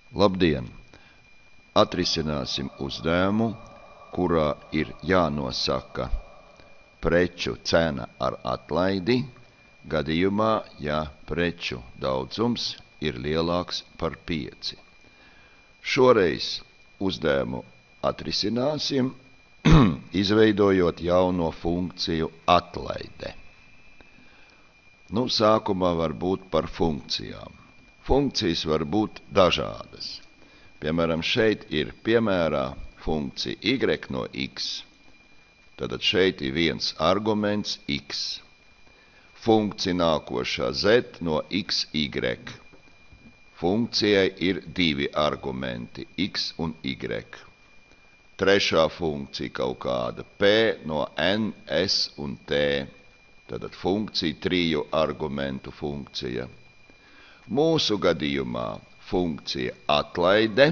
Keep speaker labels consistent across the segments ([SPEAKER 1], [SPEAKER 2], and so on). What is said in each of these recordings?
[SPEAKER 1] Labdien! Atrisināsim uzdevumu, kurā ir jānosaka preču cena ar atlaidi, gadījumā, ja preču daudzums ir lielāks par 5. Šoreiz uzdevumu atrisināsim, izveidojot jauno funkciju atlaide. Sākumā var būt par funkcijām. Funkcijas var būt dažādas. Piemēram, šeit ir piemērā funkcija y no x. Tad šeit ir viens arguments x. Funkcija nākošā z no xy. Funkcijai ir 2 argumenti x un y. Trešā funkcija kaut kāda p no n, s un t. Tad funkcija 3 argumentu funkcija. Mūsu gadījumā funkcija atlaide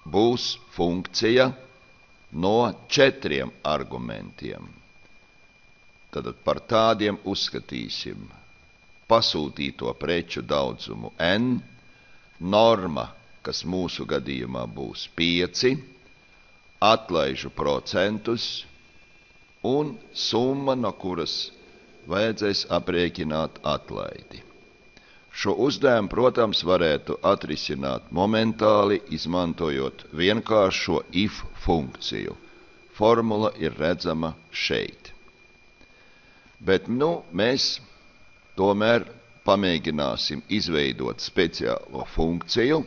[SPEAKER 1] būs funkcija no 4 argumentiem. Tad par tādiem uzskatīsim pasūtīto preču daudzumu n, norma, kas mūsu gadījumā būs 5, atlaižu procentus un summa, no kuras vajadzēs aprēķināt atlaidi. Šo uzdevumu, protams, varētu atrisināt momentāli, izmantojot vienkāršo if funkciju. Formula ir redzama šeit. Bet mēs tomēr pamēģināsim izveidot speciālo funkciju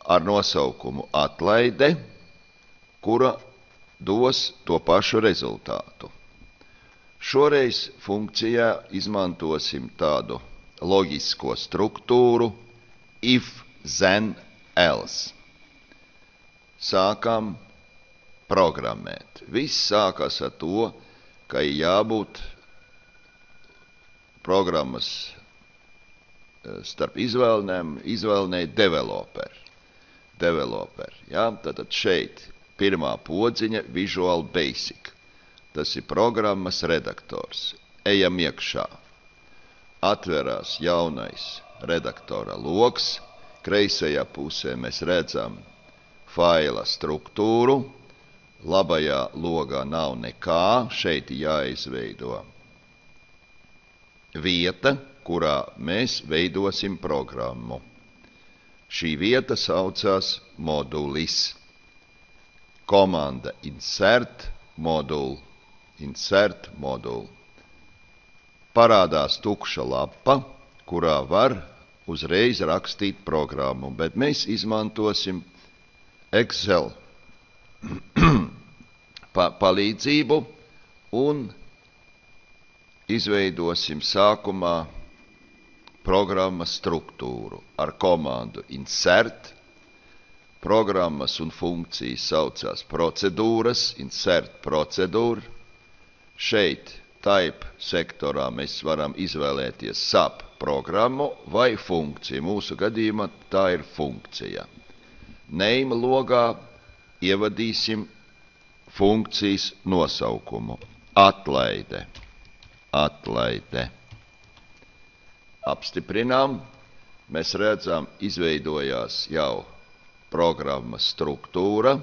[SPEAKER 1] ar nosaukumu atlaide, kura dos to pašu rezultātu. Šoreiz funkcijā izmantosim tādu loģisko struktūru if, then, else. Sākam programmēt. Viss sākas ar to, ka ir jābūt programmas starp izvēlnei developer. Tātad šeit pirmā podziņa Visual Basic. Tas ir programmas redaktors. Ejam iekšā. Atverās jaunais redaktora loks. Kreisajā pusē mēs redzam faila struktūru. Labajā logā nav nekā. Šeit jāizveido vieta, kurā mēs veidosim programmu. Šī vieta saucās modulis. Komanda insert module. Parādās tukša lapa, kurā var uzreiz rakstīt programmu, bet mēs izmantosim Excel palīdzību un izveidosim sākumā programmas struktūru ar komandu insert. Programmas un funkcijas saucās procedūras, insert procedūra. Šeit type sektorā mēs varam izvēlēties SAP programmu vai funkciju. Mūsu gadījumā tā ir funkcija. Name logā ievadīsim funkcijas nosaukumu. Atlaide. Apstiprinām. Mēs redzam, izveidojās jau programmas struktūra,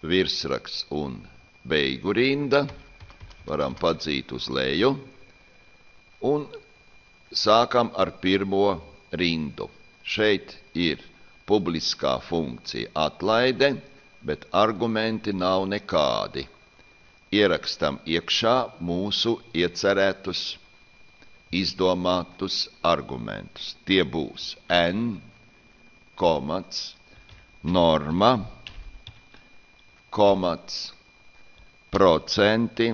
[SPEAKER 1] virsraksts un beigu rinda. Varam padzīt uz leju. Un sākam ar pirmo rindu. Šeit ir publiskā funkcija atlaide, bet argumenti nav nekādi. Ierakstam iekšā mūsu iecerētus, izdomātus argumentus. Tie būs n, komats, norma, komats, procenti,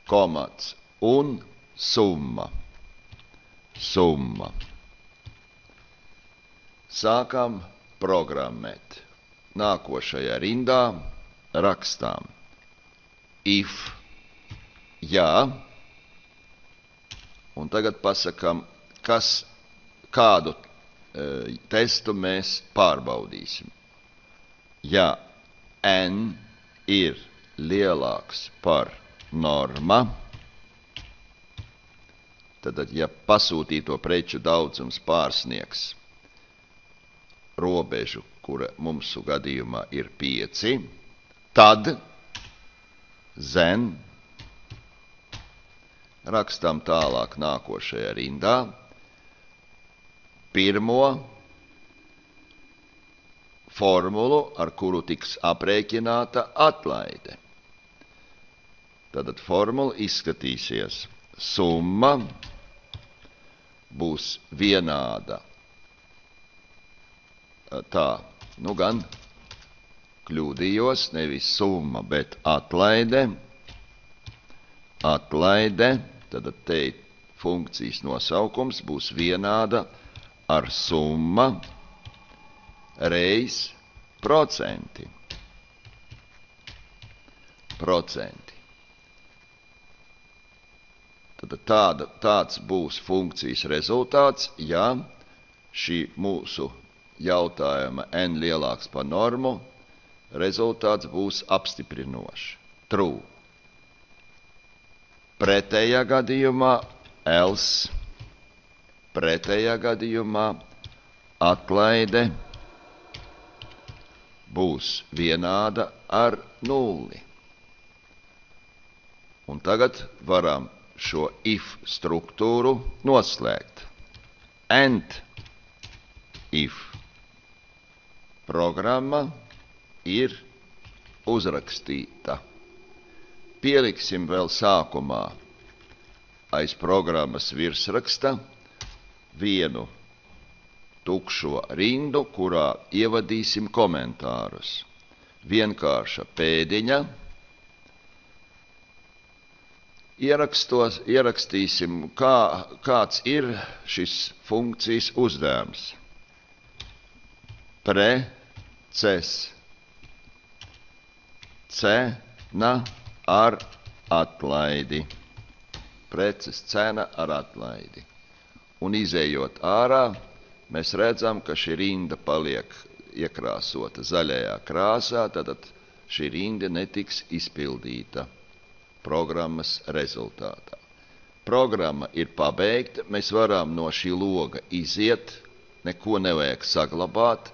[SPEAKER 1] komats un summa. Sākam programmēt. Nākošajā rindā rakstām if, jā, un tagad pasakam, kādu testu mēs pārbaudīsim. Ja n ir lielāks par norma, tad, ja pasūtīto preču daudzums pārsniegs robežu, kura mūsu gadījumā ir 5, tad zen rakstam tālāk nākošajā rindā pirmo formulu, ar kuru tiks aprēķināta atlaide. Tātad formula izskatīsies. Summa būs vienāda. Tā, nu gan kļūdījos, nevis summa, bet atlaide. Atlaide, tad te funkcijas nosaukums būs vienāda ar summa reiz procenti. Tad tāds būs funkcijas rezultāts, ja šī mūsu jautājuma n lielāks par normu, rezultāts būs apstiprinošs. True. Pretējā gadījumā else, pretējā gadījumā atlaide būs vienāda ar 0. Un tagad varam šo if struktūru noslēgt. And if programma ir uzrakstīta. Pieliksim vēl sākumā aiz programmas virsraksta vienu tukšo rindu, kurā ievadīsim komentārus. Vienkārša pēdiņa. Ierakstīsim, kāds ir šis funkcijas uzdevums. Preces. Cena ar atlaidi. Preces cena ar atlaidi. Un izējot ārā, mēs redzam, ka šī rinda paliek iekrāsota zaļajā krāsā, tad šī rinda netiks izpildīta programmas rezultātā. Programma ir pabeigta, mēs varam no šī loga iziet, neko nevajag saglabāt,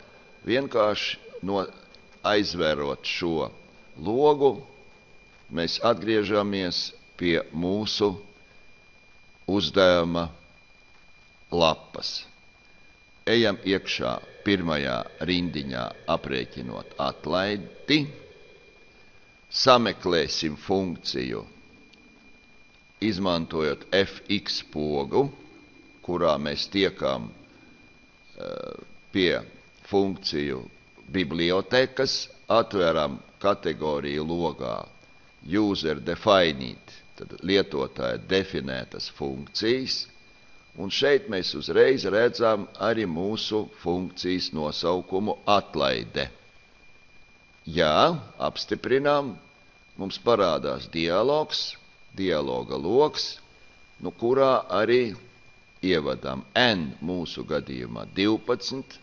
[SPEAKER 1] vienkārši aizvērot šo logu, mēs atgriežamies pie mūsu uzdevuma lapas. Ejam iekšā pirmajā rindiņā aprēķinot atlaidi, sameklēsim funkciju, izmantojot fx pogu, kurā mēs tiekam pie funkciju bibliotekas, atveram kategoriju logā user defined, tad lietotāja definētas funkcijas, un šeit mēs uzreiz redzam arī mūsu funkcijas nosaukumu atlaide. Jā, apstiprinām, mums parādās dialogs, dialoga loks, kurā arī ievadām n mūsu gadījumā 12,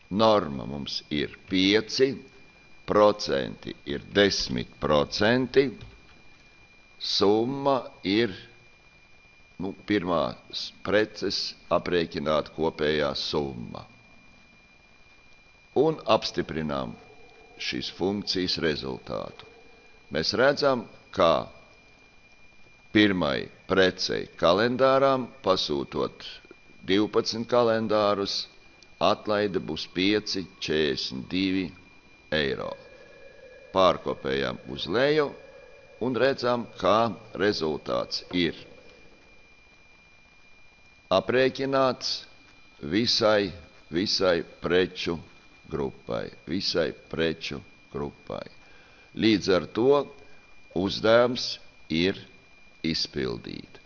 [SPEAKER 1] norma mums ir 5, procenti ir 10%, summa ir pirmās preces aprēķināt kopējā summa. Un apstiprinām šīs funkcijas rezultātu. Mēs redzam, ka pirmai precei kalendārām, pasūtot 12 kalendārus, atlaide būs 5,42 eiro. Pārkopējam uz leju un redzam, ka rezultāts ir aprēķināts visai preču grupai. Līdz ar to uzdevums ir izpildīt.